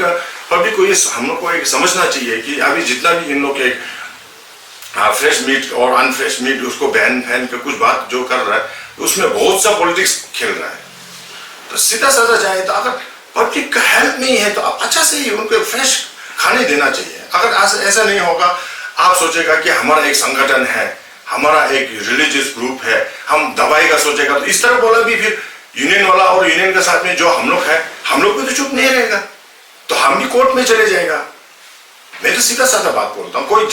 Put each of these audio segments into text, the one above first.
Public को ये हम लोग को एक समझना चाहिए कि अभी जितना भी इन लोग के फ्रेश मीट और अनफ्रेश मीट उसको बैन फैन के कुछ बात जो कर रहा है उसमें बहुत सा पॉलिटिक्स खेल रहा है। तो सीधा साधा जाए तो अगर पब्लिक का हेल्थ नहीं है तो आप अच्छा से ही उनको फ्रेश खाने देना चाहिए। अगर ऐसा नहीं होगा, आप सोचेगा कि हमारा एक संगठन है, हमारा एक रिलीजियस ग्रुप है, हम दवाई का सोचेगा तो इस तरह बोला भी फिर यूनियन वाला और यूनियन के साथ में जो हम लोग है, हम लोग भी तो चुप नहीं रहेगा, तो हम भी कोर्ट में चले जाएगा। मैं तो सीधा साधा बात बोलता हूँ, कोई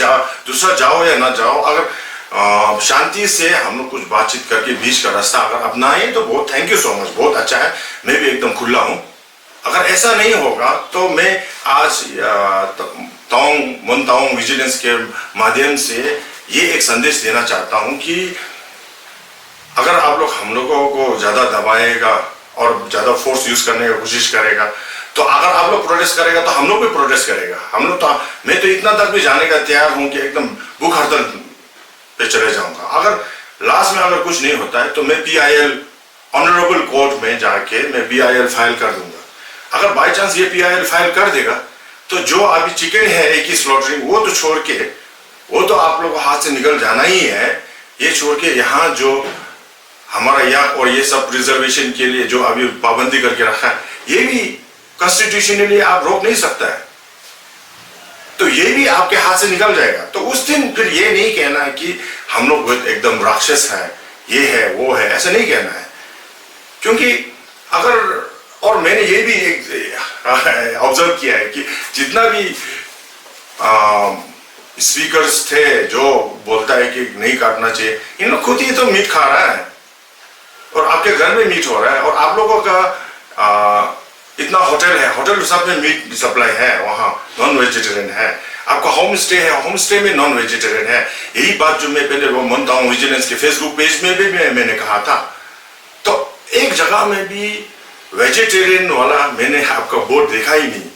दूसरा जाओ या ना जाओ, अगर शांति से हम लोग कुछ बातचीत करके बीच का रास्ता अगर अपनाए तो बहुत थैंक यू सो मच, बहुत अच्छा है, मैं भी एकदम खुला हूँ। अगर ऐसा नहीं होगा तो मैं आज ताउंग विजिलेंस के माध्यम से ये एक संदेश देना चाहता हूँ कि अगर आप लोग हम लोगों को ज्यादा दबाएगा और ज्यादा फोर्स यूज करने की कोशिश करेगा तो अगर आप लोग प्रोटेस्ट करेगा तो हम लोग भी प्रोटेस्ट करेगा। हम लोग तो मैं तो इतना तक भी जाने का तैयार हूं कि एकदम भूख हड़ताल पे चले जाऊंगा। अगर लास्ट में अगर कुछ नहीं होता है तो मैं PIL ऑनरेबल कोर्ट में जाके मैं PIL फाइल कर दूंगा। अगर बाई चांस ये PIL फाइल कर देगा तो जो अभी चिकन है एक ही स्लॉटरिंग वो तो छोड़ के वो तो आप लोगों को हाथ से निकल जाना ही है। ये छोड़ के यहाँ जो हमारा यहाँ और ये सब रिजर्वेशन के लिए जो अभी पाबंदी करके रखा है ये भी कॉन्स्टिट्यूशनली आप रोक नहीं सकता है, तो ये भी आपके हाथ से निकल जाएगा। तो उस दिन फिर ये नहीं कहना है कि हम लोग एकदम राक्षस है, ये है वो है, ऐसा नहीं कहना है। क्योंकि अगर और मैंने ये भी एक ऑब्जर्व किया है कि जितना भी स्पीकर्स थे जो बोलता है कि नहीं काटना चाहिए, इन लोग खुद ही तो मीट खा रहा है और आपके घर में मीट हो रहा है और आप लोगों का इतना होटल है, होटल सब में मीट सप्लाई है, वहाँ नॉन वेजिटेरियन है, आपका होम स्टे है, होम स्टे में नॉन वेजिटेरियन है। यही बात जो मैं पहले वो मानता हूँ विजिलेंस के फेसबुक पेज में भी मैंने कहा था। तो एक जगह में भी वेजिटेरियन वाला मैंने आपका बोर्ड देखा ही नहीं।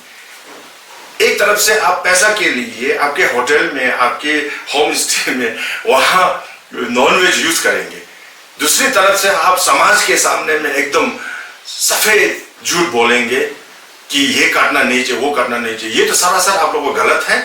एक तरफ से आप पैसा के लिए आपके होटल में आपके होम स्टे में वहाँ नॉन वेज यूज करेंगे, दूसरी तरफ से आप समाज के सामने में एकदम सफेद झूठ बोलेंगे कि ये काटना नहीं चाहिए वो काटना नहीं चाहिए। ये तो सरासर आप लोगों को गलत है।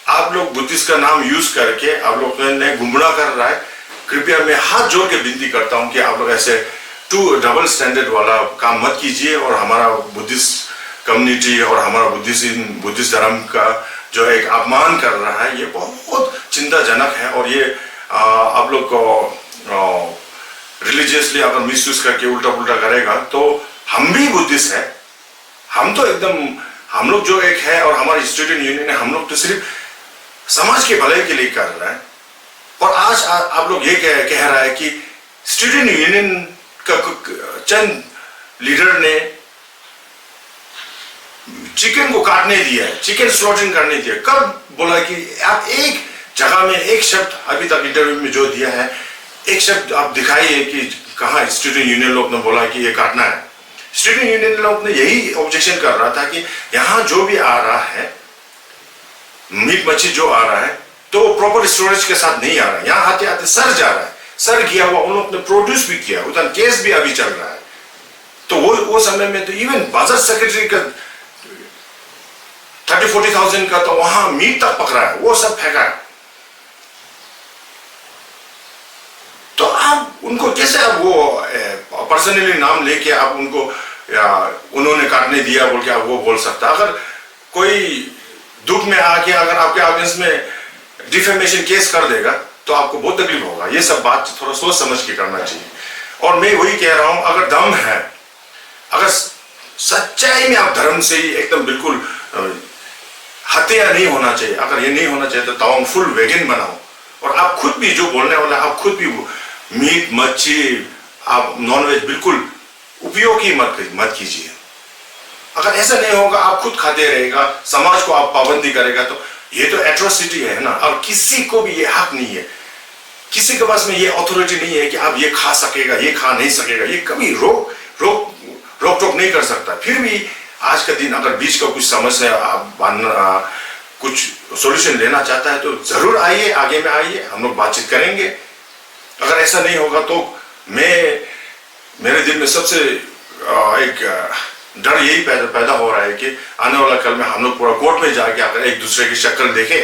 आप लोग बुद्धिस्ट का नाम यूज करके आप लोग ने गुमराह कर रहा है। कृपया मैं हाथ जोड़ के विनती करता हूं कि आप लोग ऐसे डबल स्टैंडर्ड वाला काम मत कीजिए और हमारा बुद्धिस्ट कम्युनिटी और हमारा बुद्धिस्ट धर्म का जो एक अपमान कर रहा है ये बहुत चिंताजनक है। और ये आप लोग को रिलीजियसली अगर मिसयूज करके उल्टा पुल्टा करेगा तो हम भी बुद्धिस्ट है, हम तो एकदम हम लोग जो एक है और हमारी स्टूडेंट यूनियन है, हम लोग तो सिर्फ समाज के भलाई के लिए कर रहा है। और आज आप लोग ये कह रहा है कि स्टूडेंट यूनियन का चंद लीडर ने चिकन को काटने दिया है, चिकन स्लॉटिंग करने दिया। कब बोला कि आप एक जगह में एक शब्द अभी तक इंटरव्यू में जो दिया है एक शब्द आप दिखाइए कि कहाँ स्टूडेंट यूनियन लोग ने बोला कि ये काटना है। स्टूडेंट यूनियन लोग ने यही ऑब्जेक्शन कर रहा था कि यहाँ जो भी आ रहा है मीट मच्छी जो आ रहा है तो प्रॉपर स्टोरेज के साथ नहीं आ रहा है, यहाँ आते आते सर जा रहा है, सर किया हुआ उन लोग ने प्रोड्यूस भी किया, उधर केस भी अभी चल रहा है। तो वो समय में तो इवन बाजार सेक्रेटरी का 30-40,000 का तो वहां मीट तक पकड़ा है, वो सब फेंका है। तो आप उनको कैसे आप वो पर्सनली नाम लेके आप उनको या उन्होंने काटने दिया बोल के आप वो बोल सकता। अगर कोई दुख में आके अगर आपके ऑडियंस में डिफेमेशन केस कर देगा तो आपको बहुत तकलीफ होगा। ये सब बात थोड़ा सोच समझ के करना चाहिए। और मैं वही कह रहा हूं, अगर दम है, अगर सच्चाई में आप धर्म से ही एकदम बिल्कुल हत्या नहीं होना चाहिए, अगर ये नहीं होना चाहिए तो ताओ फुल वेगन बनाओ। और आप खुद भी जो बोलने वाला आप खुद भी मीट मच्छी आप नॉनवेज बिल्कुल उपयोग ही मत कीजिए। अगर ऐसा नहीं होगा आप खुद खाते रहेगा, समाज को आप पाबंदी करेगा तो ये तो एट्रोसिटी है ना। और किसी को भी ये हक नहीं है, किसी के पास में ये अथॉरिटी नहीं है कि आप ये खा सकेगा ये खा नहीं सकेगा, ये कभी रोक टोक नहीं कर सकता। फिर भी आज का दिन अगर बीच का कुछ समस्या आप कुछ सॉल्यूशन लेना चाहता है तो जरूर आइए, आगे में आइए, हम लोग बातचीत करेंगे। अगर ऐसा नहीं होगा तो मेरे दिल में सबसे एक डर यही पैदा हो रहा है कि आने वाला कल में हम लोग पूरा कोर्ट में जाके अगर एक दूसरे की शक्ल देखे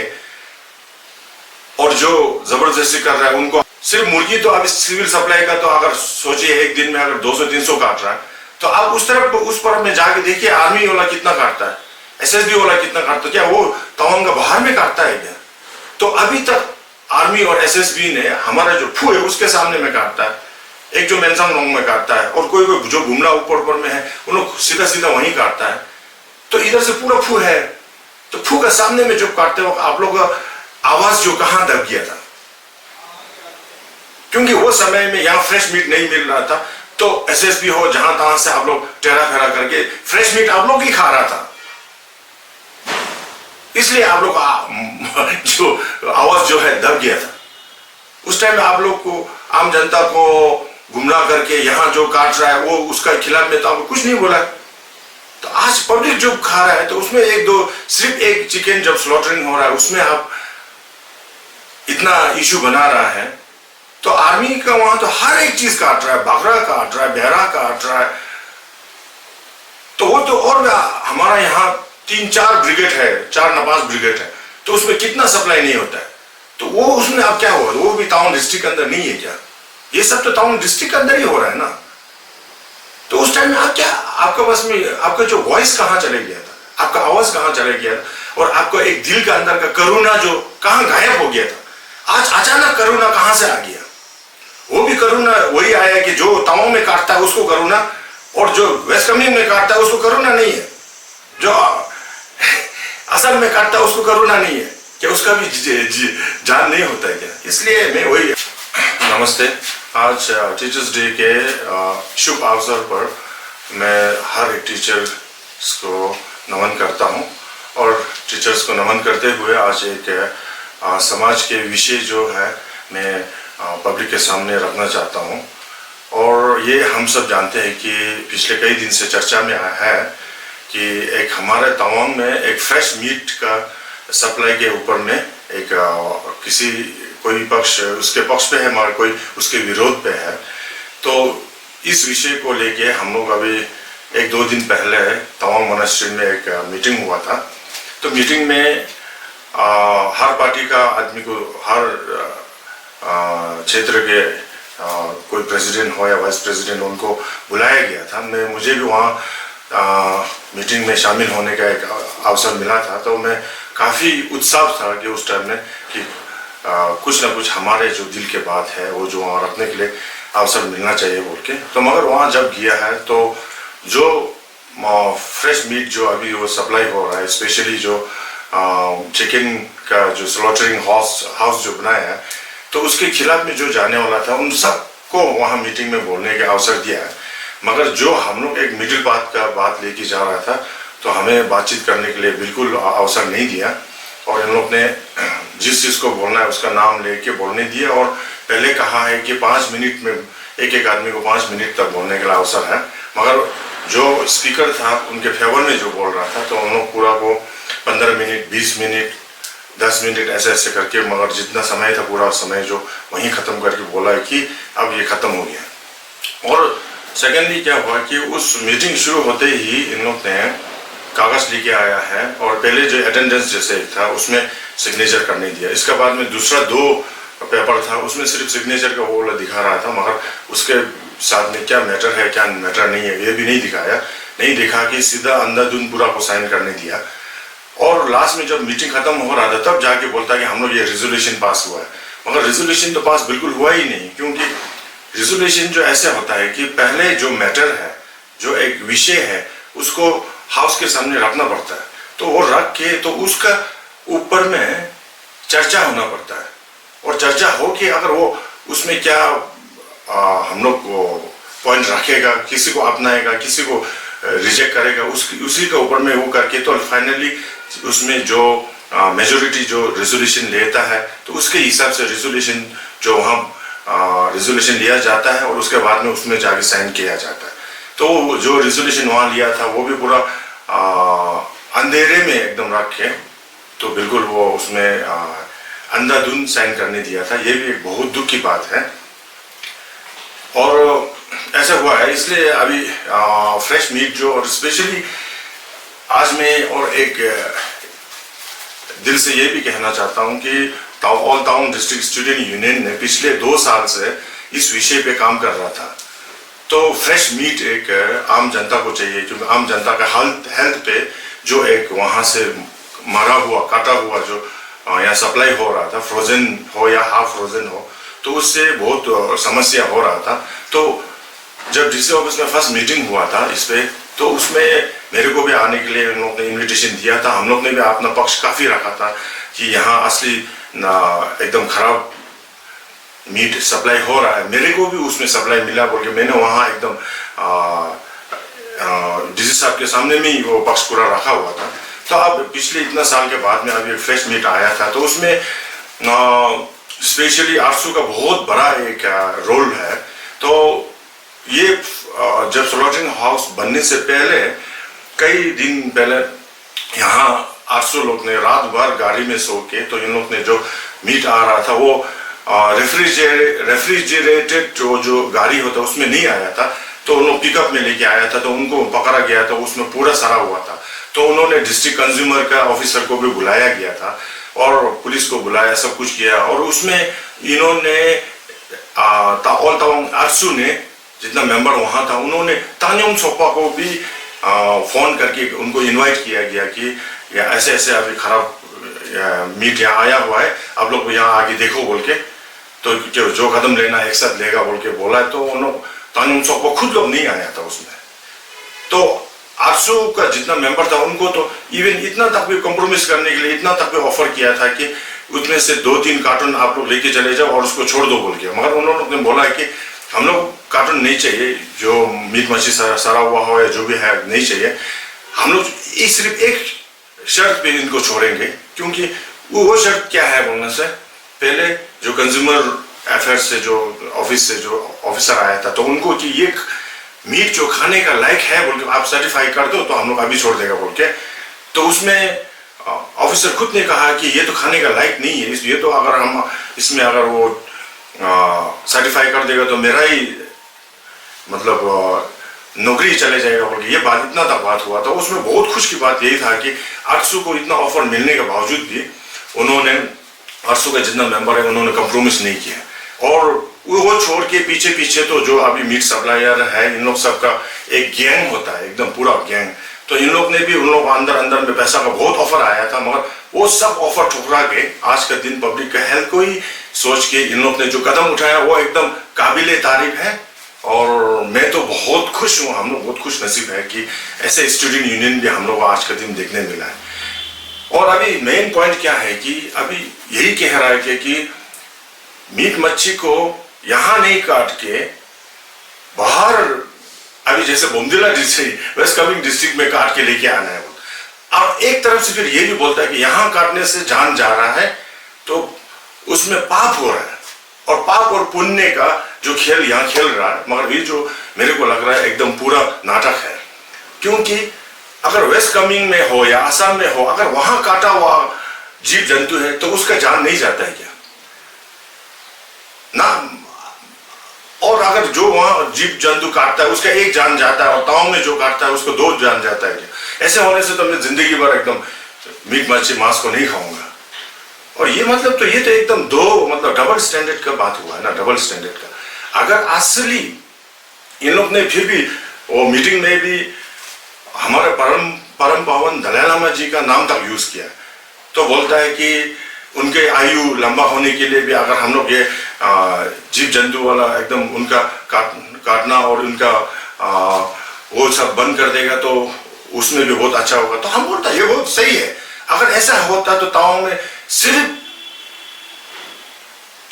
और जो जबरदस्ती कर रहा है उनको, सिर्फ मुर्गी तो अब सिविल सप्लाई का तो अगर सोचिए एक दिन में अगर 200-300 काट रहा है, तो आप उस तरफ उस पर में जाके देखिए आर्मी वाला कितना काटता है, एसएसबी वाला कितना काटता है, क्या वो तवांग का बाहर में काटता है क्या? तो अभी तक आर्मी और एसएसबी ने हमारा जो फू है उसके सामने में काटता है, एक जो मेंसांग नोंग में काटता है, और कोई जो गुमला ऊपर में है उन लोग सीधा सीधा वहीं काटता है। तो इधर से पूरा फू है, तो फू का सामने में जब काटते वक्त आप लोग का आवाज जो कहां दब गया था, क्योंकि वो समय में यहाँ फ्रेश मीट नहीं मिल रहा था, तो एसएसबी हो जहां तहां से आप लोग टेरा फेरा करके फ्रेश मीट आप लोग ही खा रहा था, इसलिए आप लोग जो आवाज जो है दब गया था। उस टाइम में आप लोग को, आम जनता को गुमराह करके यहाँ जो काट रहा है वो उसका खिलाफ में तो आपको कुछ नहीं बोला। तो आज पब्लिक जो खा रहा है तो उसमें एक दो, सिर्फ एक चिकन जब स्लॉटरिंग हो रहा है उसमें आप इतना इशू बना रहा है, तो आर्मी का वहां तो हर एक चीज काट रहा है, बकरा काट रहा है, बहरा काट रहा है, तो वो तो, और हमारा यहाँ 3-4 ब्रिगेड है, 4 नपास ब्रिगेड है, तो उसमें कितना सप्लाई नहीं होता है, तो वो उसमें अब क्या हुआ, वो भी टाउन डिस्ट्रिक्ट के अंदर नहीं है क्या? ये सब तो टाउन डिस्ट्रिक्ट के अंदर ही हो रहा है ना। तो उस टाइम में आप क्या, आपका बस में आपका जो वॉइस कहाँ चले गया था, आपका आवाज कहाँ चले गया था, और आपको एक दिल के अंदर का करुणा जो कहाँ गायब हो गया था। आज अचानक करुणा कहाँ से आ गया? वो भी करुणा वही आया कि जो तवांग में काटता है उसको करुणा, और जो वेस्ट कामेंग में काटता है उसको करुणा नहीं है, जो असम में काटता है उसको करुणा नहीं है क्या? उसका भी जान नहीं होता है क्या? इसलिए मैं वही, नमस्ते। आज टीचर्स डे के शुभ अवसर पर मैं हर एक टीचर्स को नमन करता हूं, और टीचर्स को नमन करते हुए आज एक समाज के विषय जो है मैं पब्लिक के सामने रखना चाहता हूं। और ये हम सब जानते हैं कि पिछले कई दिन से चर्चा में आया है कि एक हमारे तवांग में एक फ्रेश मीट का सप्लाई के ऊपर में एक किसी कोई पक्ष उसके पक्ष पे है मगर कोई उसके विरोध पे है। तो इस विषय को लेके हम लोग अभी 1-2 दिन पहले तवांग मोनास्ट्री में एक मीटिंग हुआ था। तो मीटिंग में हर पार्टी का आदमी को, हर क्षेत्र के कोई प्रेसिडेंट हो या वाइस प्रेसिडेंट, उनको बुलाया गया था। मुझे भी वहाँ मीटिंग में शामिल होने का एक अवसर मिला था, तो मैं काफ़ी उत्साह था कि उस टाइम में कि कुछ ना कुछ हमारे जो दिल के बात है वो जो वहाँ रखने के लिए अवसर मिलना चाहिए बोल के। तो मगर वहाँ जब गया है तो जो फ्रेश मीट जो अभी वो सप्लाई हो रहा है, स्पेशली जो चिकन का जो स्लॉटरिंग हाउस जो बनाया है, तो उसके खिलाफ में जो जाने वाला था उन सबको वहाँ मीटिंग में बोलने का अवसर दिया है। मगर जो हम लोग एक मिडिल पाथ का बात लेके जा रहा था, तो हमें बातचीत करने के लिए बिल्कुल अवसर नहीं दिया, और इन लोग ने जिस चीज़ को बोलना है उसका नाम लेके बोलने दिया, और पहले कहा है कि 5 मिनट में एक आदमी को 5 मिनट तक बोलने के लिए अवसर है। मगर जो स्पीकर था उनके फेवर में जो बोल रहा था, तो उन लोग पूरा को 15 मिनट, 20 मिनट, 10 मिनट ऐसे करके, मगर जितना समय था पूरा समय जो वहीं ख़त्म करके बोला है कि अब ये ख़त्म हो गया। और सेकेंडली क्या हुआ कि उस मीटिंग शुरू होते ही इन लोग ने कागज़ लेके आया है, और पहले जो अटेंडेंस जैसे एक था उसमें सिग्नेचर करने दिया। इसके बाद में दूसरा 2 पेपर था, उसमें सिर्फ सिग्नेचर का वो दिखा रहा था, मगर उसके साथ में क्या मैटर है क्या मैटर नहीं है ये भी नहीं दिखाया, नहीं दिखा कि सीधा अंधाधुंध पूरा को साइन करने दिया। और लास्ट में जब मीटिंग खत्म हो रहा था तब जाके बोलता कि हम लोग ये रेजोल्यूशन पास हुआ है, मगर रेजोल्यूशन तो पास बिल्कुल हुआ ही नहीं। क्योंकि रेजोल्यूशन जो ऐसे होता है कि पहले जो मैटर है, जो एक विषय है, उसको हाउस के सामने रखना पड़ता है, तो वो रख के तो उसका ऊपर में चर्चा होना पड़ता है, और चर्चा हो कि अगर वो उसमें क्या हम लोग को पॉइंट रखेगा, किसी को अपनाएगा, किसी को रिजेक्ट करेगा, उसी के ऊपर में वो करके तो फाइनली उसमें जो मेजोरिटी जो रेजोल्यूशन लेता है तो उसके हिसाब से रेजोल्यूशन जो वहाँ रेजोल्यूशन लिया जाता है, और उसके बाद में उसमें जाके साइन किया जाता है। तो जो रेजोल्यूशन वहाँ लिया था वो भी पूरा अंधेरे में एकदम रख के, तो बिल्कुल वो उसमें अंधाधुंध साइन करने दिया था। ये भी एक बहुत दुख की बात है। और ऐसा हुआ है, इसलिए अभी फ्रेश मीट जो, और स्पेशली आज मैं और एक दिल से ये भी कहना चाहता हूँ कि all town district student union ने पिछले 2 साल से इस विषय पे काम कर रहा था। तो फ्रेश मीट एक आम जनता को चाहिए, क्योंकि आम जनता का हेल्थ पे जो एक वहाँ से मरा हुआ काटा हुआ जो यहाँ सप्लाई हो रहा था, फ्रोजन हो या हाफ फ्रोजन हो, तो उससे बहुत समस्या हो रहा था। तो जब डीसी ऑफिस में फर्स्ट मीटिंग हुआ था इस पे, तो उसमें मेरे को भी आने के लिए उन लोगों ने इन्विटेशन दिया था। हम लोग ने भी अपना पक्ष काफ़ी रखा था कि यहाँ असली एकदम खराब मीट सप्लाई हो रहा है, मेरे को भी उसमें सप्लाई मिला बोल के मैंने वहाँ एकदम डीसी साहब के सामने में ही वो पक्ष पूरा रखा हुआ था। तो अब पिछले इतना साल के बाद में अभी फ्रेश मीट आया था, तो उसमें स्पेशली आरसू का बहुत बड़ा एक रोल है। तो ये जब स्लॉटरिंग हाउस बनने से पहले, कई दिन पहले यहाँ आरसू लोग ने रात भर गाड़ी में सो के, तो इन लोग ने जो मीट आ रहा था वो रेफ्रिजरेटेड जो गाड़ी होता है उसमें नहीं आया था, तो उन लोग पिकअप में लेके आया था, तो उनको पकड़ा गया था, उसमें पूरा सड़ा हुआ था। तो उन्होंने डिस्ट्रिक्ट कंज्यूमर का ऑफिसर को भी बुलाया गया था और पुलिस को बुलाया, सब कुछ किया। और उसमें इन्होंने ऑल टाउन आरसू ने जितना मेंबर वहाँ था, उन्होंने तान्योंग सोपा को भी फोन करके उनको इनवाइट किया गया कि ऐसे ऐसे अभी खराब मीट यहाँ आया हुआ है, आप लोग यहाँ आगे देखो बोल के, तो जो कदम लेना एक साथ लेगा बोल के बोला। तो उन्होंने तान्योंग सोपा खुद लोग नहीं आया था उसमें। तो आरसू का जितना मेंबर था उनको तो इवन इतना तक भी कॉम्प्रोमाइज करने के लिए इतना तक भी ऑफर किया था कि उसमें से 2-3 कार्टून आप लोग लेके चले जाओ और उसको छोड़ दो बोल के। मगर उन्होंने बोला कि हम लोग कार्टून नहीं चाहिए, जो मीट मछली सड़ा हुआ हो या जो भी है नहीं चाहिए, हम लोग सिर्फ एक शर्त पे इनको छोड़ेंगे। क्योंकि वो शर्त क्या है बोलने से पहले जो कंज्यूमर अफेयर्स से जो ऑफिस से जो ऑफिसर आया था, तो उनको कि ये मीट जो खाने का लायक है बोल के आप सर्टिफाई कर दो तो हम लोग अभी छोड़ देगा बोल के। तो उसमें ऑफिसर खुद ने कहा कि ये तो खाने का लायक नहीं है, इसलिए तो अगर हम इसमें अगर वो सर्टिफाई कर देगा तो मेरा ही मतलब नौकरी चले जाएगा बोल के ये बात, इतना तक बात हुआ था। उसमें बहुत खुश की बात यही था कि आरसू को इतना ऑफर मिलने के बावजूद भी उन्होंने, आरसू का जितना मेंबर है उन्होंने कंप्रोमाइज नहीं किया। और वो छोड़ के पीछे पीछे तो जो अभी मीट सप्लायर है, इन लोग सबका एक गैंग होता है, एकदम पूरा गैंग। तो इन लोग ने भी, उन लोग अंदर अंदर में पैसा का बहुत ऑफर आया था, मगर वो सब ऑफर ठुकरा के आज का दिन पब्लिक का हेल्थ को ही सोच के इन लोग ने जो कदम उठाया वो एकदम काबिले तारीफ है। और मैं तो बहुत खुश हूँ, हम लोग बहुत खुश नसीब है कि ऐसे स्टूडेंट यूनियन भी हम लोग आज का दिन देखने मिला है। और अभी मेन पॉइंट क्या है कि अभी यही कह रहा है कि मीट मच्छी को यहाँ नहीं काट के बाहर, अभी जैसे बोमदिला डिस्ट्रिक्ट, वेस्ट कामेंग डिस्ट्रिक्ट में काट के लेके आना है। और एक तरफ से फिर ये भी बोलता है कि यहाँ काटने से जान जा रहा है, तो उसमें पाप हो रहा है। और पाप और पुण्य का जो खेल यहाँ खेल रहा है, मगर ये जो मेरे को लग रहा है एकदम पूरा नाटक है। क्योंकि अगर वेस्ट कामेंग में हो या आसाम में हो, अगर वहां काटा हुआ जीव जंतु है तो उसका जान नहीं जाता है क्या ना? और अगर जो वहां जीव जंतु काटता है उसका एक जान जाता है, और ताऊ में जो काटता है उसको 2 जान जाता है क्या? ऐसे होने से तो मैं जिंदगी भर एकदम मीट मच्छी मांस को नहीं खाऊंगा। और ये मतलब तो ये तो एकदम 2 मतलब डबल स्टैंडर्ड का बात हुआ है ना, डबल स्टैंडर्ड का। अगर असली इन लोग ने फिर भी वो मीटिंग में भी हमारे परम पावन दलाई लामा जी का नाम तक यूज किया, तो बोलता है कि उनके आयु लंबा होने के लिए भी अगर हम लोग ये जीव जंतु वाला एकदम उनका काटना और उनका वो सब बंद कर देगा तो उसमें भी बहुत अच्छा होगा। तो हम बोलता है ये बहुत सही है। अगर ऐसा होता तो ताऊ में सिर्फ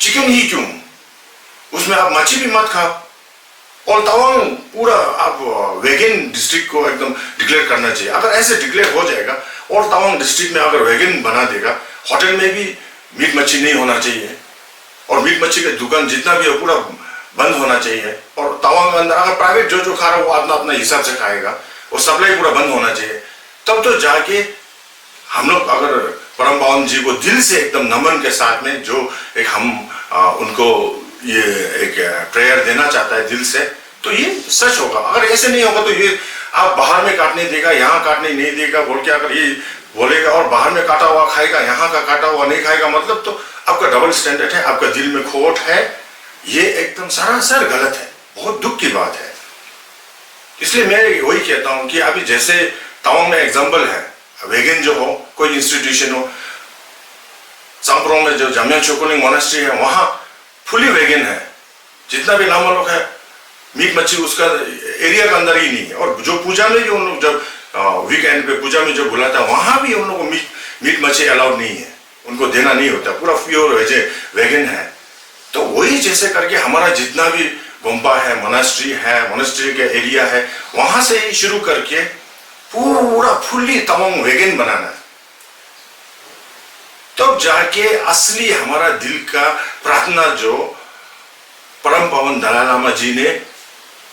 चिकन ही क्यों, उसमें आप मच्छी भी मत खाओ। और तवांग पूरा आप वेगन डिस्ट्रिक्ट को एकदम डिक्लेयर करना चाहिए। अगर ऐसे डिक्लेयर हो जाएगा और तवांग डिस्ट्रिक्ट में अगर वेगन बना देगा, होटल में भी मीट मच्छी नहीं होना चाहिए और मीट मच्छी का दुकान जितना भी है पूरा बंद होना चाहिए। और तवांग अंदर अगर प्राइवेट जो खा रहा है वो अपना अपना हिसाब से खाएगा और सप्लाई पूरा बंद होना चाहिए। तब तो जाके हम लोग अगर परम पावन जी को दिल से एकदम नमन के साथ में जो एक हम उनको ये एक प्रेयर देना चाहता है दिल से तो ये सच होगा। अगर ऐसे नहीं होगा तो ये आप बाहर में काटने देगा, यहाँ काटने नहीं देगा बोल के अगर ये बोलेगा और बाहर में काटा हुआ खाएगा, यहाँ का काटा हुआ नहीं खाएगा, मतलब तो आपका डबल स्टैंडर्ड है, आपका दिल में खोट है। ये एकदम सरासर गलत है, बहुत दुख की बात है। इसलिए मैं वही कहता हूं कि अभी जैसे तवांग में एग्जाम्पल है, वेगन जो हो, कोई इंस्टीट्यूशन हो, सांप्रोंग में जो जामिया चोकोलिंग मोनास्ट्री है वहां फुली वेगन है। जितना भी लामा लोग है, मीट मच्छी उसका एरिया के अंदर ही नहीं है। और जो पूजा में भी उन लोग जब वीकेंड पे पूजा में जो बुलाता है वहां भी उन लोगों को मीट मच्छी अलाउड नहीं है, उनको देना नहीं होता, पूरा प्योर वेगन है। तो वही जैसे करके हमारा जितना भी गोम्पा है, मोनास्ट्री के एरिया है, वहां से ही शुरू करके पूरा फुल्ली तवांग वेगन बनाना है। तब जाके असली हमारा दिल का प्रार्थना जो परम पावन दलाई लामा जी ने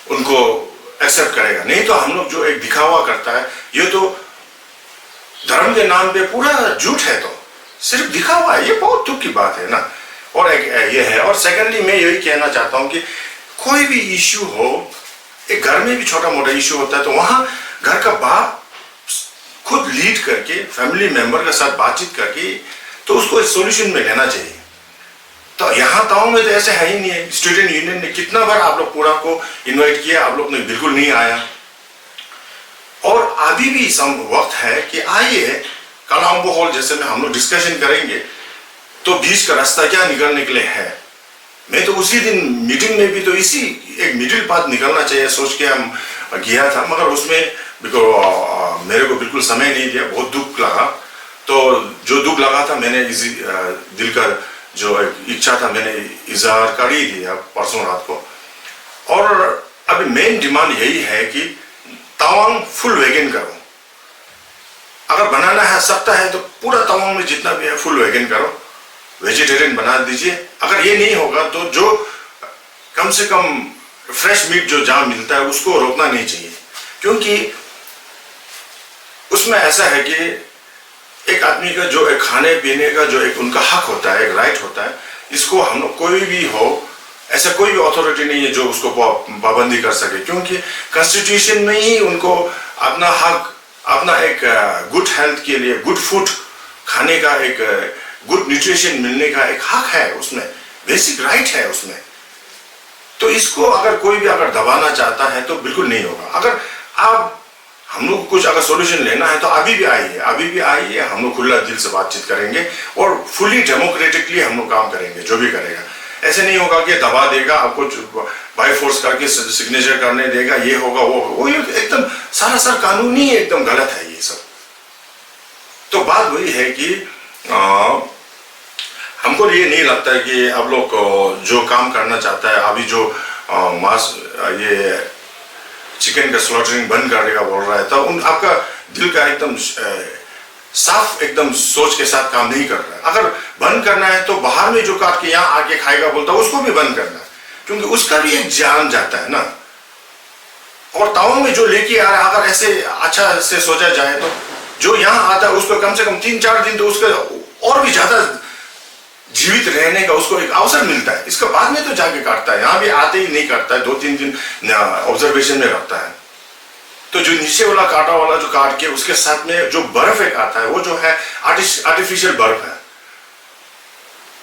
उनको एक्सेप्ट करेगा। नहीं तो हम लोग जो एक दिखावा करता है, ये तो धर्म के नाम पे पूरा झूठ है, तो सिर्फ दिखावा है। ये बहुत दुख की बात है ना। और एक ये है। और सेकेंडली मैं यही कहना चाहता हूं कि कोई भी इश्यू हो, एक घर में भी छोटा मोटा इश्यू होता है तो वहां घर का बाप खुद लीड करके फैमिली मेंबर के साथ बातचीत करके तो उसको सोल्यूशन में लेना चाहिए। तो यहाँ तवांग में तो ऐसे है ही नहीं है। स्टूडेंट यूनियन ने कितना बार आप लोग पूरा को इनवाइट किया, आप लोग ने बिल्कुल नहीं आया। और अभी भी वक्त है कि आइए कलाम्बो हॉल जैसे में हम लोग डिस्कशन करेंगे, तो बीच का रास्ता क्या निकलने के लिए है। मैं तो उसी दिन मीटिंग में भी तो इसी एक मिडिल पाथ निकलना चाहिए सोच के हम गया था, मगर उसमें मेरे को बिल्कुल समय नहीं दिया, बहुत दुख लगा। तो जो दुख लगा था मैंने इसी दिल का जो एक इच्छा था मैंने इजहार कर ही दिया परसों रात को। और अभी मेन डिमांड यही है कि तवांग फुल वेगन करो। अगर बनाना है सकता है तो पूरा तवांग में जितना भी है फुल वेगन करो, वेजिटेरियन बना दीजिए। अगर ये नहीं होगा तो जो कम से कम फ्रेश मीट जो जहां मिलता है उसको रोकना नहीं चाहिए, क्योंकि उसमें ऐसा है कि एक आदमी का जो एक खाने पीने का जो एक उनका हक होता है, एक राइट होता है, इसको हम लोग कोई भी हो, ऐसा कोई भी अथॉरिटी नहीं है जो उसको पाबंदी कर सके। क्योंकि कॉन्स्टिट्यूशन में ही उनको अपना हक, अपना एक गुड हेल्थ के लिए गुड फूड खाने का, एक गुड न्यूट्रिशन मिलने का एक हक है, उसमें बेसिक राइट है उसमें। तो इसको अगर कोई भी अगर दबाना चाहता है तो बिल्कुल नहीं होगा। अगर आप हम लोग कुछ अगर सॉल्यूशन लेना है तो अभी भी आइए, हम लोग खुला दिल से बातचीत करेंगे और फुली डेमोक्रेटिकली हम लोग काम करेंगे। जो भी करेगा ऐसे नहीं होगा कि दबा देगा, आपको बाय फोर्स करके सिग्नेचर करने देगा, ये होगा वो एकदम सरासर कानूनी एकदम गलत है ये सब। तो बात वही है कि हमको ये नहीं लगता है कि आप लोग जो काम करना चाहता है अभी जो मांस ये चिकन का स्लॉटरिंग बंद करने का बोल रहा है, तो उन आपका दिल का एकदम साफ एकदम सोच के साथ काम नहीं कर रहा है। अगर बंद करना है तो बाहर में जो काट के यहाँ आके खाएगा बोलता है उसको भी बंद करना है, क्योंकि उसका भी एक जान जाता है ना। और तवांग में जो लेके आ रहा है अगर ऐसे अच्छा से सोचा जाए तो जो यहाँ आता है उसको कम से कम 3-4 दिन तो उसका और भी ज्यादा जीवित रहने का उसको एक अवसर मिलता है। इसका बाद में तो जाके काटता है, यहाँ भी आते ही नहीं काटता है, 2-3 दिन ऑब्जर्वेशन में रखता है। तो जो नीचे वाला काटा वाला जो काट के उसके साथ में जो बर्फ एक आता है वो जो है आर्टिफिशियल बर्फ है।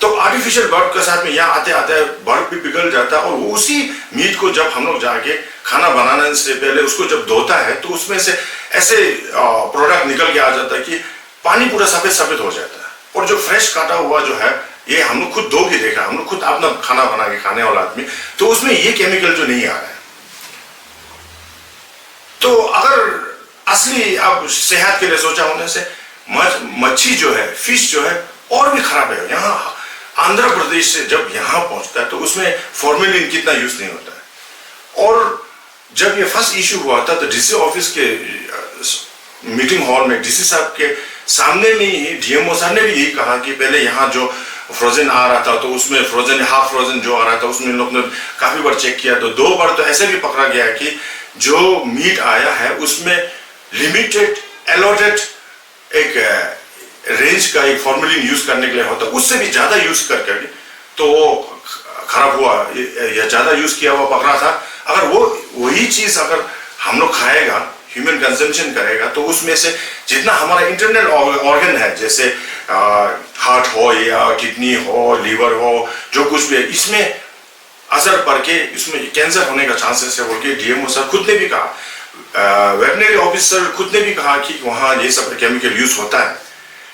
तो आर्टिफिशियल बर्फ के साथ में यहाँ आते आते बर्फ भी पिघल जाता है और उसी मीट को जब हम लोग जाके खाना बनाने से पहले उसको जब धोता है तो उसमें से ऐसे प्रोडक्ट निकल के आ जाता है कि पानी पूरा सफेद सफेद हो जाता है। और जो फ्रेश काटा हुआ जो है ये हम लोग खुद धो के देखा, हम लोग खुद अपना खाना बना के खाने वाला आदमी, तो उसमें ये केमिकल जो नहीं आ रहा है। तो अगर असली आप सेहत के लिए सोचा होने से मच्छी जो है, फिश जो है और भी खराब है। यहाँ आंध्र प्रदेश से जब यहाँ पहुंचता है तो उसमें फॉर्मेलिन कितना यूज नहीं होता है। और जब ये फर्स्ट इश्यू हुआ था तो डीसी ऑफिस के मीटिंग हॉल में डीसी साहब के सामने में ही डीएमओ सर ने भी यही कहा कि पहले यहाँ जो फ्रोजन आ रहा था तो उसमें फ्रोजन हाफ फ्रोजन जो आ रहा था उसमें लोग ने काफी बार चेक किया तो 2 बार तो ऐसे भी पकड़ा गया कि जो मीट आया है उसमें लिमिटेड अलॉटेड एक रेंज का एक फॉर्मेलिन यूज करने के लिए होता, उससे भी ज्यादा यूज करके तो वो खराब हुआ या ज्यादा यूज किया हुआ पकड़ा था। अगर वो वही चीज अगर हम लोग खाएगा, ह्यूमन कंजम्पशन करेगा, तो उसमें से जितना हमारा इंटरनल ऑर्गन है, जैसे हार्ट हो या किडनी हो, लीवर हो, जो कुछ भी है, इसमें असर पड़ के इसमें कैंसर होने का चांसेस है बोल के डीएमओ सर खुद ने भी कहा, वेटनरी ऑफिसर खुद ने भी कहा कि वहाँ ये सब केमिकल यूज होता है।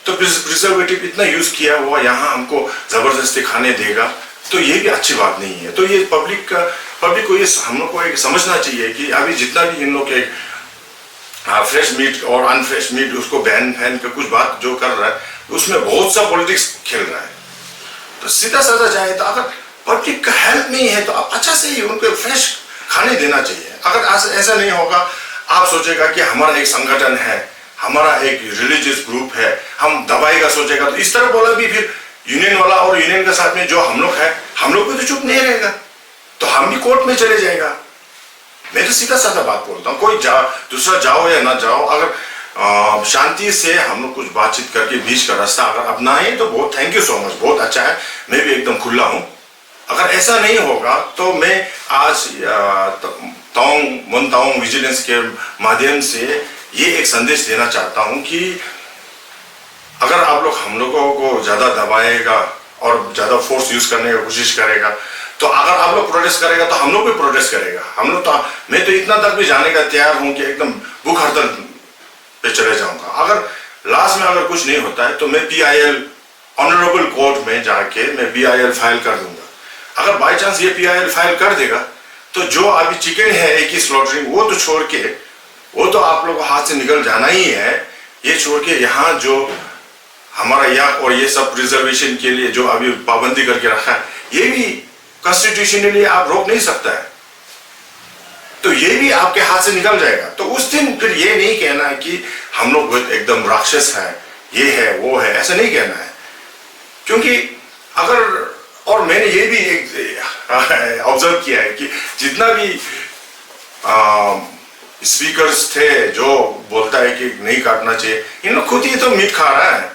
तो प्रिजर्वेटिव इतना यूज किया हुआ यहाँ हमको जबरदस्ती खाने देगा, तो ये भी अच्छी बात नहीं है। तो ये पब्लिक को ये हम लोग को एक समझना चाहिए कि अभी जितना भी इन लोग के फ्रेश मीट और अनफ्रेश मीट उसको बैन फैन का कुछ बात जो कर रहा है, उसमें बहुत सा पॉलिटिक्स खेल रहा है। तो सीधा साधा जाए तो अगर पब्लिक का हेल्थ नहीं है तो आप अच्छा से ही उनको फ्रेश खाने देना चाहिए। अगर ऐसा नहीं होगा, आप सोचेगा कि हमारा एक संगठन है, हमारा एक रिलीजियस ग्रुप है, हम दवाई का सोचेगा, तो इस तरह बोला भी फिर यूनियन वाला और यूनियन के साथ में जो हम लोग है, हम लोग भी तो चुप नहीं रहेगा, तो हम भी कोर्ट में चले जाएगा। मैं तो सीधा साधा बात बोलता हूँ, कोई दूसरा जाओ या ना जाओ, अगर शांति से हम लोग कुछ बातचीत करके बीच का रास्ता अगर अपनाए तो बहुत थैंक यू सो मच, बहुत अच्छा है, मैं भी एकदम खुला हूँ। अगर ऐसा नहीं होगा तो मैं आज ताउंग विजिलेंस के माध्यम से ये एक संदेश देना चाहता हूँ कि अगर आप लोग हम लोगों को ज्यादा दबाएगा और ज्यादा फोर्स यूज करने की कोशिश करेगा, तो अगर आप लोग प्रोटेस्ट करेगा तो हम लोग भी प्रोटेस्ट करेगा। हम लोग तो, मैं तो इतना तक भी जाने का तैयार हूं कि एकदम भूख हड़ताल पे चले जाऊंगा। अगर लास्ट में अगर कुछ नहीं होता है तो मैं PIL ऑनरेबल कोर्ट में जाके मैं PIL फाइल कर दूंगा। अगर बाई चांस ये PIL फाइल कर देगा तो जो अभी चिकन है एक ही स्लॉटरिंग, वो तो छोड़ के, वो तो आप लोग को हाथ से निकल जाना ही है। ये छोड़ के यहाँ जो हमारा यहाँ और ये सब रिजर्वेशन के लिए जो अभी पाबंदी करके रखा है, ये भी कॉन्स्टिट्यूशनली आप रोक नहीं सकता है, तो ये भी आपके हाथ से निकल जाएगा। तो उस दिन फिर ये नहीं कहना है कि हम लोग एकदम राक्षस है, ये है वो है, ऐसा नहीं कहना है। क्योंकि अगर, और मैंने ये भी एक ऑब्जर्व किया है कि जितना भी स्पीकर्स थे जो बोलता है कि नहीं काटना चाहिए, इन लोग खुद ही तो मीट खा रहा है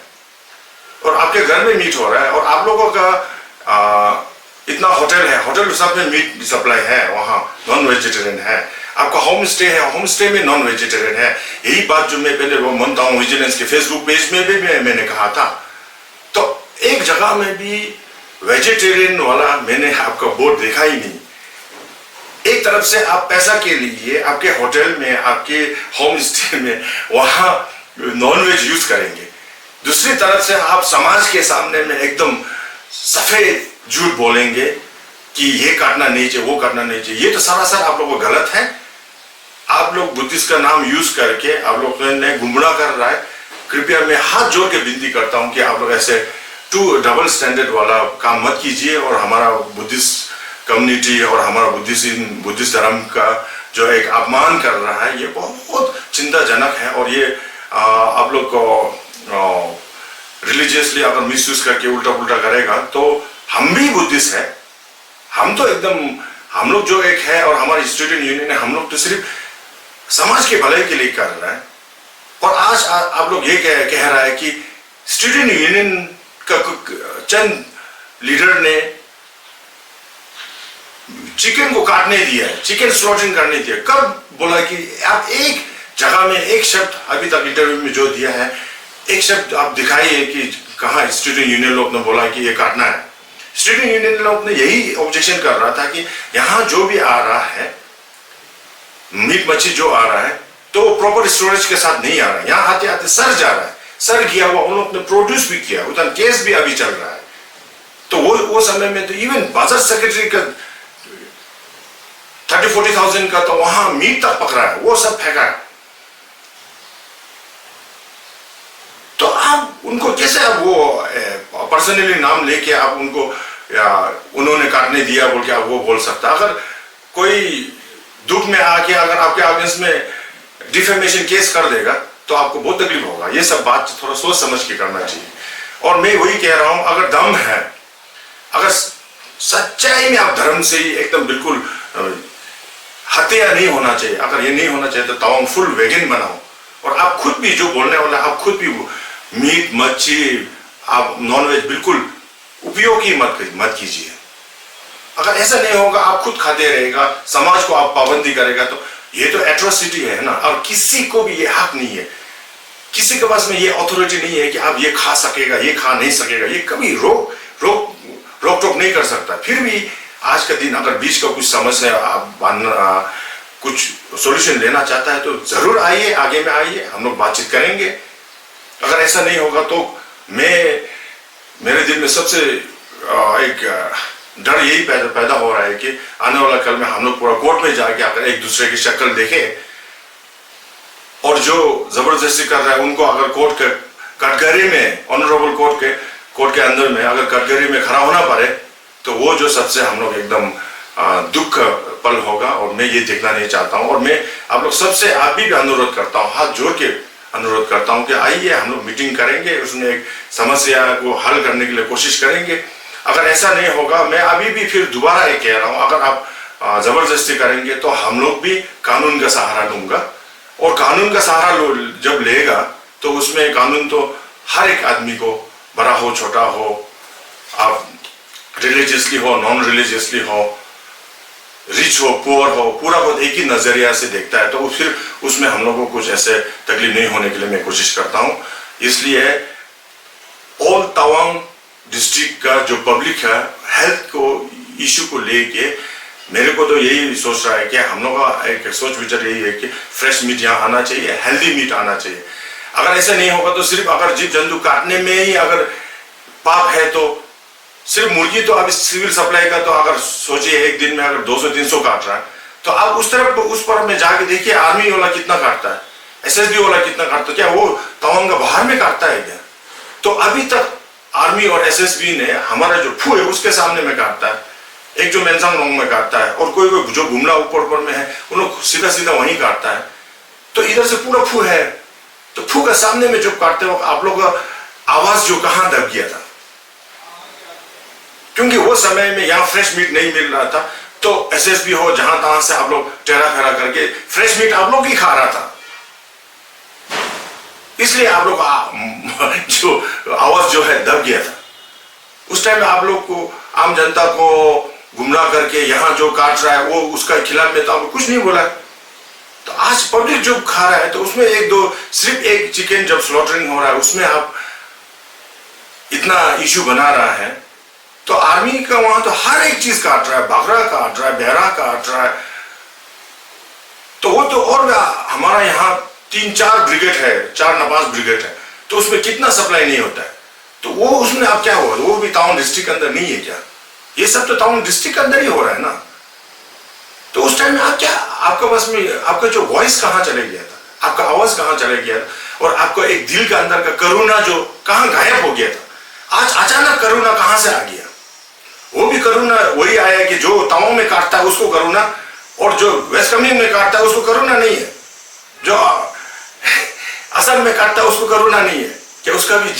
और आपके घर में मीट हो रहा है, और आप लोगों का इतना होटल है, होटल सब में मीट सप्लाई है, वहाँ नॉन वेजिटेरियन है। आपका होम स्टे है, होम स्टे में नॉन वेजिटेरियन है। यही बात जो मैं पहले वो मानता हूँ विजिलेंस के फेसबुक पेज में भी मैंने कहा था। तो एक जगह में भी वेजिटेरियन वाला मैंने आपका बोर्ड देखा ही नहीं। एक तरफ से आप पैसा के लिए आपके होटल में, आपके होम स्टे में वहाँ नॉन वेज यूज करेंगे, दूसरी तरफ से आप समाज के सामने में एकदम सफेद झूठ बोलेंगे कि ये काटना नहीं चाहिए, वो काटना नहीं चाहिए। ये तो सरासर आप लोगों को गलत है। आप लोग बुद्धिस्ट का नाम यूज करके आप लोग ने गुमराह कर रहा है। कृपया मैं हाथ जोड़ के विनती करता हूं कि आप लोग ऐसे डबल स्टैंडर्ड वाला काम मत कीजिए, और हमारा बुद्धिस्ट कम्युनिटी और हमारा बुद्धिस्ट धर्म का जो एक अपमान कर रहा है, ये बहुत चिंताजनक है। और ये आप लोग को रिलीजियसली अगर मिसयूज करके उल्टा पुल्टा करेगा तो हम भी बुद्धिस्ट है, हम तो एकदम, हम लोग जो एक है और हमारी स्टूडेंट यूनियन है, हम लोग तो सिर्फ समाज के भलाई के लिए कर रहा है। और आज आप लोग ये कह रहा है कि स्टूडेंट यूनियन का चंद लीडर ने चिकन को काटने दिया है, चिकन स्लॉटिंग करने दिया। कब बोला कि आप एक जगह में एक शब्द अभी तक इंटरव्यू में जो दिया है, एक शब्द आप दिखाइए कि कहाँ स्टूडेंट यूनियन लोग ने बोला कि ये काटना है। स्टूडेंट यूनियन लोग ने यही ऑब्जेक्शन कर रहा था कि यहाँ जो भी आ रहा है, मीट मच्छी जो आ रहा है, तो प्रॉपर स्टोरेज के साथ नहीं आ रहा है। यहाँ आते आते सर जा रहा है, सर गया हुआ उन लोग ने प्रोड्यूस भी किया, उधर केस भी अभी चल रहा है। तो वो समय में तो इवन बाजार सेक्रेटरी का 30-40,000 का तो वहां मीट तक पकड़ा है, वो सब फेंका है। तो आप उनको कैसे आप वो पर्सनली नाम लेके आप उनको या उन्होंने काटने दिया बोल के आप वो बोल सकता। अगर कोई दुख में आके अगर आपके अगेंस्ट में डिफेमेशन केस कर देगा तो आपको बहुत तकलीफ होगा। ये सब बात थोड़ा सोच समझ के करना चाहिए। और मैं वही कह रहा हूं, अगर दम है, अगर सच्चाई में आप धर्म से ही एकदम बिल्कुल हत्या नहीं होना चाहिए, अगर ये नहीं होना चाहिए तो तवांग फुल वेगन बनाओ। और आप खुद भी जो बोलने वाला, आप खुद भी मीट मच्छी आप नॉनवेज बिल्कुल उपयोग ही मत कीजिए। अगर ऐसा नहीं होगा, आप खुद खाते रहेगा, समाज को आप पाबंदी करेगा, तो ये तो एट्रोसिटी है ना। और किसी को भी ये हक नहीं है, किसी के पास में ये अथॉरिटी नहीं है कि आप ये खा सकेगा, ये खा नहीं सकेगा, ये कभी रोक टोक नहीं कर सकता। फिर भी आज का दिन अगर बीच का कुछ समस्या आप कुछ सॉल्यूशन लेना चाहता है तो जरूर आइए, आगे में आइए, हम लोग बातचीत करेंगे। अगर ऐसा नहीं होगा तो मेरे दिल में सबसे एक डर यही पैदा हो रहा है कि आने वाला कल में हम लोग पूरा कोर्ट में जाके अगर एक दूसरे की शक्ल देखे और जो जबरदस्ती कर रहा है उनको अगर कोर्ट के कटघरे में, ऑनरेबल कोर्ट के अंदर में अगर कटघरे में खड़ा होना पड़े, तो वो जो सबसे हम लोग एकदम दुख पल होगा। और मैं ये देखना नहीं चाहता हूँ। और मैं आप लोग सबसे आप भी अनुरोध करता हूँ, हाथ जोड़ के अनुरोध करता हूँ कि आइए हम लोग मीटिंग करेंगे, उसमें एक समस्या को हल करने के लिए कोशिश करेंगे। अगर ऐसा नहीं होगा, मैं अभी भी फिर दोबारा ये कह रहा हूँ, अगर आप जबरदस्ती करेंगे तो हम लोग भी कानून का सहारा लूंगा। और कानून का सहारा जब लेगा तो उसमें कानून तो हर एक आदमी को, बड़ा हो छोटा हो, आप रिलीजियसली हो नॉन रिलीजियसली हो, रिच हो पुअर हो, पूरा बहुत एक ही नजरिया से देखता है। तो फिर उसमें हम लोगों को कुछ ऐसे तकलीफ नहीं होने के लिए मैं कोशिश करता हूँ। इसलिए ऑल तवांग डिस्ट्रिक्ट का जो पब्लिक है, हेल्थ को इश्यू को लेके मेरे को तो यही सोच रहा है कि हम लोग का एक सोच विचार यही है कि फ्रेश मीट यहाँ आना चाहिए, हेल्दी मीट आना चाहिए। अगर ऐसा नहीं होगा तो सिर्फ अगर जीव जंतु काटने में ही अगर पाप है तो सिर्फ मुर्गी तो अब सिविल सप्लाई का तो अगर सोचिए एक दिन में अगर 200-300 काट रहा है, तो आप उस तरफ उस पर में जाके देखिए आर्मी वाला कितना काटता है, एसएसबी वाला कितना काटता है, क्या वो तवांग का बाहर में काटता है क्या? तो अभी तक आर्मी और एसएसबी ने हमारा जो फू है उसके सामने में काटता है, एक जो मेंसांग लोंग में काटता है, और कोई जो गुमला ऊपर में है उन लोग सीधा सीधा वहीं काटता है। तो इधर से पूरा फू है, तो फू का सामने में जब काटते वक्त आप लोग का आवाज जो कहाँ दब गया था, क्योंकि वो समय में यहाँ फ्रेश मीट नहीं मिल रहा था। तो एसएसबी हो जहां तहां से आप लोग टेरा फेरा करके फ्रेश मीट आप लोग ही खा रहा था, इसलिए आप लोग जो आवाज जो है दब गया था। उस टाइम में आप लोग को, आम जनता को गुमराह करके यहाँ जो काट रहा है वो उसका खिलाफ में तो आपको कुछ नहीं बोला। तो आज पब्लिक जो खा रहा है तो उसमें एक दो, सिर्फ एक चिकन जब स्लॉटरिंग हो रहा है उसमें आप इतना इश्यू बना रहा है। तो आर्मी का वहां तो हर एक चीज काट रहा है, बकरा काट रहा है, बहरा काट रहा है। तो वो तो, और हमारा यहाँ 3-4 ब्रिगेड है, 4 नपास ब्रिगेड है, तो उसमें कितना सप्लाई नहीं होता है। तो वो उसमें अब क्या हुआ, वो भी तवांग डिस्ट्रिक्ट के अंदर नहीं है क्या? ये सब तो तवांग डिस्ट्रिक्ट के अंदर ही हो रहा है ना। तो उस टाइम में आप क्या, आपका बस में आपका जो वॉइस कहाँ चले गया था, आपका आवाज कहाँ चले गया था, और आपको एक दिल के अंदर का करुणा जो कहाँ गायब हो गया था। आज अचानक करुणा कहाँ से आ गया? वो भी करुणा वही आया कि जो तवांग में काटता है उसको करुणा, और जो वेस्ट कामेंग में काटता है उसको करुणा नहीं है, जो असम में काटता है उसको करुणा नहीं है क्या? उसका भी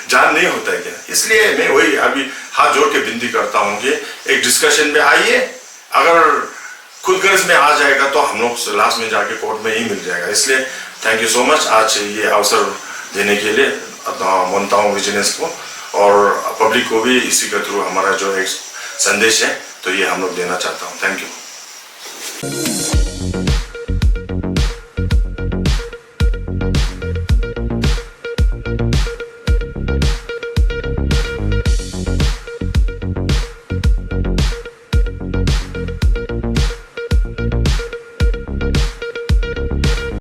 जान नहीं होता है क्या? इसलिए मैं वही अभी हाथ जोड़ के विनती करता हूँ कि एक डिस्कशन में आइए। अगर खुद गर्ज में आ जाएगा तो हम लोग लास्ट में जाके कोर्ट में ही मिल जाएगा। इसलिए थैंक यू सो मच आज ये अवसर देने के लिए तवांग विजिलेंस को, और पब्लिक को भी इसी के थ्रू हमारा जो एक संदेश है तो ये हम लोग देना चाहता हूँ। Thank you.